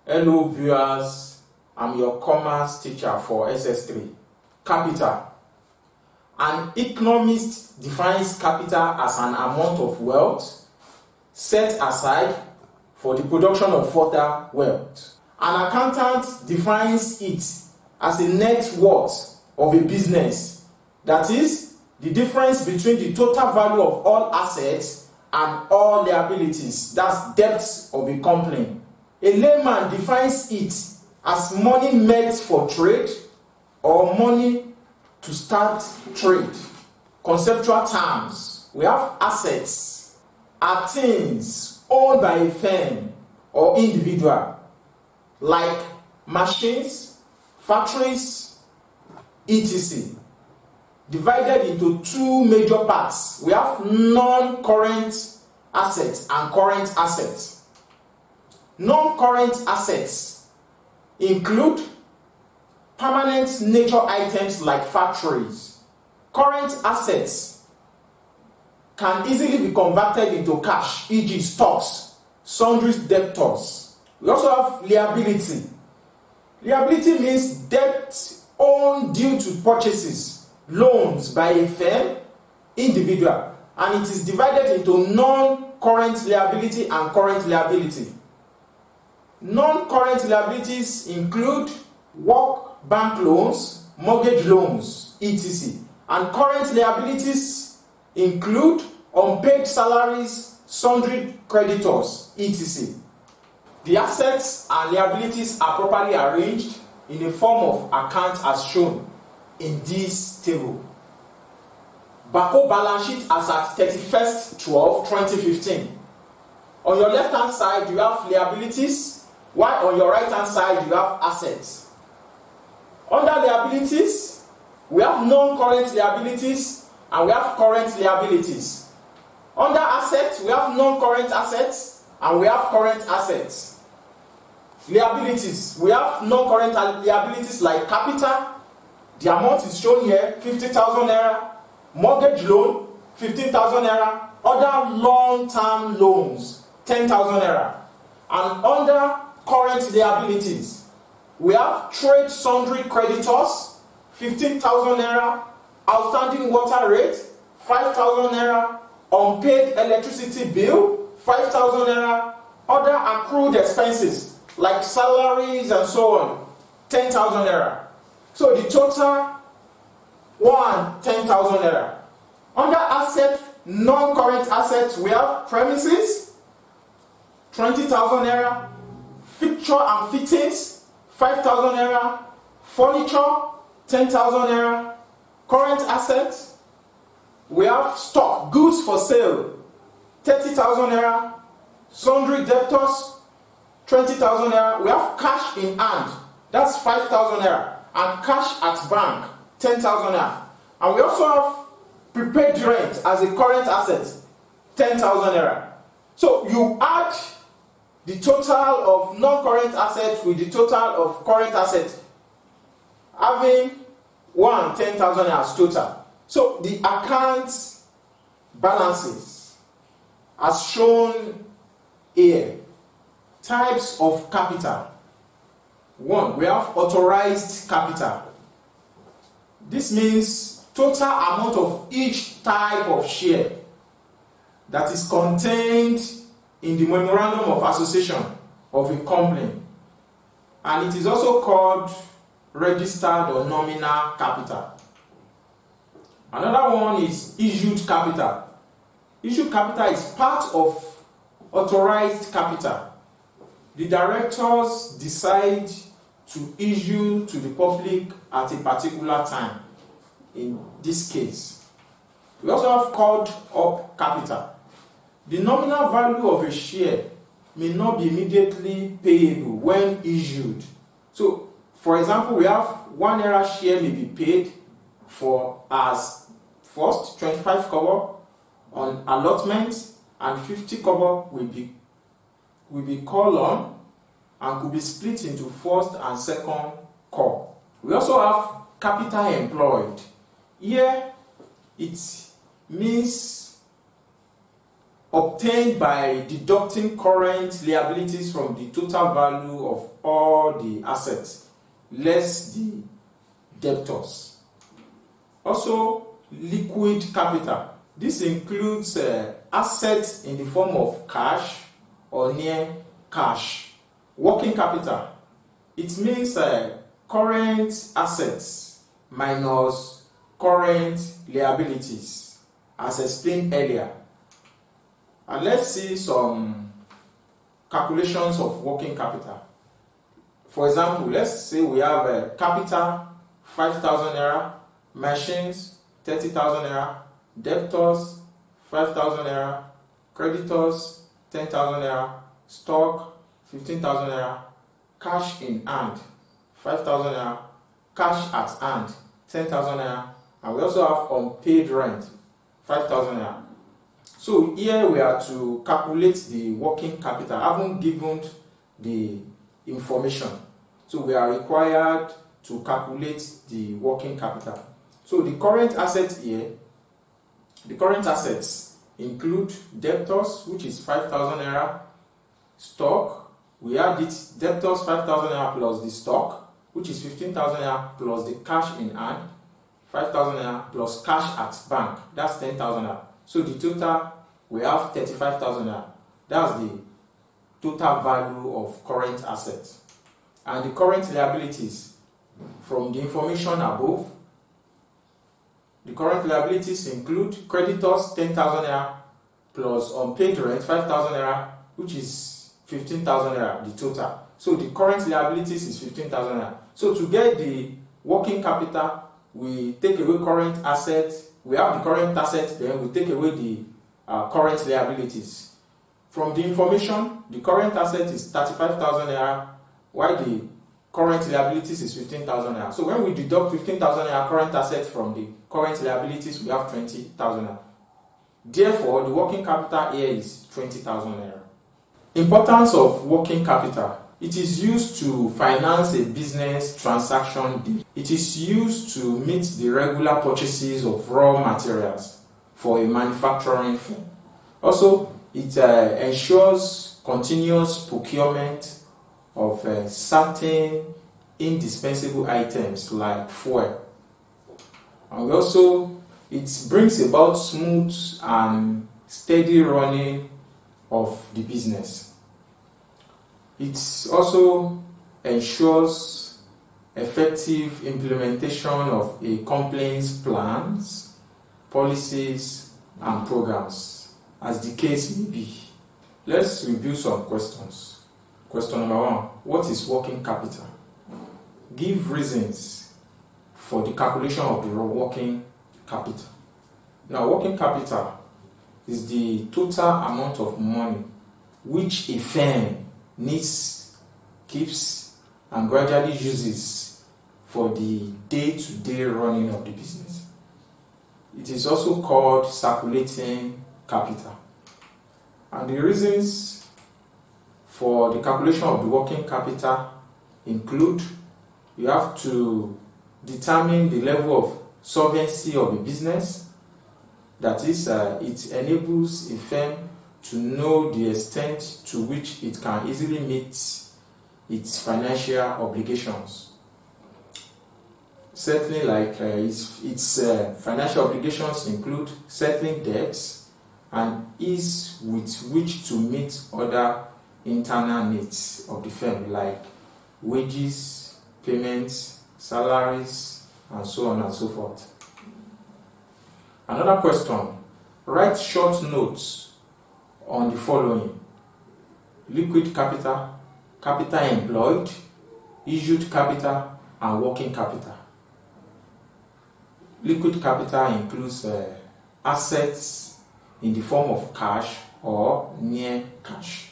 Hello viewers, I'm your commerce teacher for SS3. Capital. An economist defines capital as an amount of wealth set aside for the production of further wealth. An accountant defines it as a net worth of a business, that is, the difference between the total value of all assets and all liabilities, that's debts of a company. A layman defines it as money meant for trade or money to start trade. Conceptual terms. We have assets are things owned by a firm or individual, like machines, factories, etc. Divided into two major parts. We have non-current assets and current assets. Non-current assets include permanent nature items like factories. Current assets can easily be converted into cash, e.g. stocks, sundry debtors. We also have liability. Liability means debt owed due to purchases, loans by a firm, individual, and it is divided into non-current liability and current liability. Non-current liabilities include work bank loans, mortgage loans, etc. And current liabilities include unpaid salaries, sundry creditors, etc. The assets and liabilities are properly arranged in a form of account as shown in this table. BACO balance sheet as at 31st/12/2015. On your left hand side you have liabilities, while on your right hand side you have assets. Under liabilities, we have non-current liabilities and we have current liabilities. Under assets, we have non-current assets and we have current assets. Liabilities, we have non-current liabilities like capital. The amount is shown here, 50,000 naira. Mortgage loan, 15,000 naira. Other long-term loans, 10,000 naira. And under current liabilities, we have trade sundry creditors, 15,000 naira, outstanding water rate, 5,000 naira, unpaid electricity bill, 5,000 naira, other accrued expenses like salaries and so on, 10,000 naira. So the total 10,000 naira. Under asset, non-current assets, we have premises, 20,000 naira, fixture and fittings, 5,000 naira, furniture, 10,000 naira. Current assets, we have stock, goods for sale, 30,000 naira. Sundry debtors, 20,000 naira. We have cash in hand, that's 5,000 naira. And cash at bank, 10,000 naira. And we also have prepaid rent as a current asset, 10,000 naira. So you add the total of non-current assets with the total of current assets, having 10,000 as total. So the account balances as shown here. Types of capital. 1. We have authorized capital. This means total amount of each type of share that is contained in the memorandum of association of a company, and it is also called registered or nominal capital. Another one is issued capital. Issued capital is part of authorized capital. The directors decide to issue to the public at a particular time. In this case, we also have called up capital. The nominal value of a share may not be immediately payable when issued. So, for example, we have 1 naira share may be paid for as first 25 kobo on allotment, and 50 kobo will be called on and could be split into first and second call. We also have capital employed. Here, It means obtained by deducting current liabilities from the total value of all the assets, less the debtors. Also, liquid capital. This includes assets in the form of cash or near cash. Working capital. It means current assets minus current liabilities, as explained earlier. And let's see some calculations of working capital. For example, let's say we have capital 5,000 naira, machines 30,000 naira, debtors 5,000 naira, creditors 10,000 naira, stock 15,000 naira, cash in hand 5,000 naira, cash at hand 10,000 naira, and we also have unpaid rent 5,000 naira. So here we are to calculate the working capital. I haven't given the information, so we are required to calculate the working capital. So the current assets here, the current assets include debtors, which is 5,000 naira, stock, we add it, debtors 5,000 naira plus the stock, which is 15,000 naira, plus the cash in hand 5,000 naira, plus cash at bank, that's 10,000 naira. So the total, we have 35,000 naira. That's the total value of current assets. And the current liabilities, from the information above, the current liabilities include creditors 10,000 naira plus unpaid rent 5,000 naira, which is 15,000 naira, the total. So the current liabilities is 15,000 naira. So to get the working capital, we take away current assets. We have the current assets, then we take away the current liabilities. From the information, the current asset is 35,000 naira, while the current liabilities is 15,000 naira. So when we deduct 15,000 naira current assets from the current liabilities, we have 20,000 naira. Therefore, the working capital here is 20,000 naira. Importance of working capital. It is used to finance a business transaction deal. It is used to meet the regular purchases of raw materials for a manufacturing firm. Also, it ensures continuous procurement of certain indispensable items like fuel. And also, it brings about smooth and steady running of the business. It also ensures effective implementation of a company's plans, policies, and programs, as the case may be. Let's review some questions. Question number 1. What is working capital? Give reasons for the calculation of the working capital. Now, working capital is the total amount of money which a firm needs, keeps, and gradually uses for the day-to-day running of the business. It is also called circulating capital. And the reasons for the calculation of the working capital include: you have to determine the level of solvency of a business. That is, it enables a firm to know the extent to which it can easily meet its financial obligations. Certainly, like its financial obligations include settling debts and ease with which to meet other internal needs of the firm, like wages, payments, salaries, and so on and so forth. Another question: write short notes on the following: liquid capital, capital employed, issued capital, and working capital. Liquid capital includes assets in the form of cash or near cash.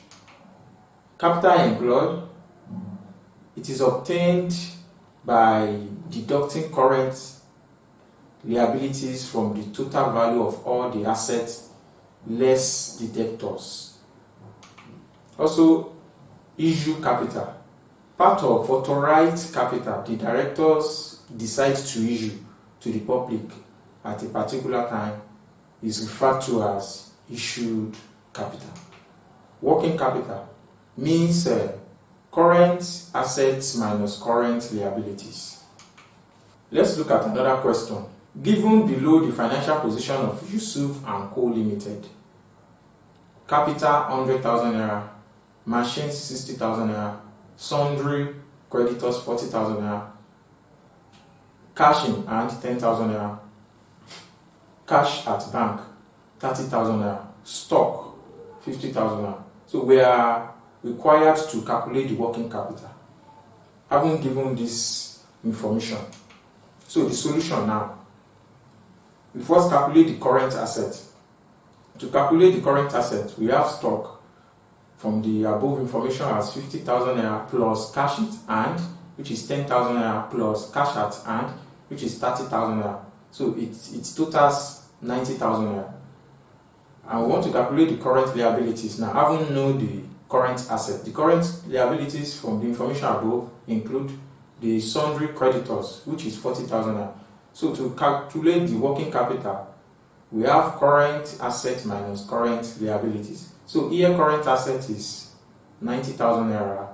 Capital employed, it is obtained by deducting current liabilities from the total value of all the assets less the debtors. Also, issue capital. Part of authorized capital, the directors decide to issue to the public at a particular time is referred to as issued capital. Working capital means current assets minus current liabilities. Let's look at another question. Given below the financial position of Yusuf and Co. Limited, capital 100,000 naira, machines 60,000 naira, sundry creditors 40,000 naira, cash in hand 10,000 naira, cash at bank 30,000 naira, stock 50,000 naira. So we are required to calculate the working capital, having given this information. So the solution now, we first calculate the current asset. To calculate the current asset, we have stock from the above information as 50,000 naira plus cash at hand, which is 10,000 naira plus cash at hand, which is 30,000 naira. So it totals 90,000 naira. And we want to calculate the current liabilities now, having known the current asset. The current liabilities from the information above include the sundry creditors, which is 40,000 naira. So to calculate the working capital, we have current asset minus current liabilities. So here current asset is 90,000 naira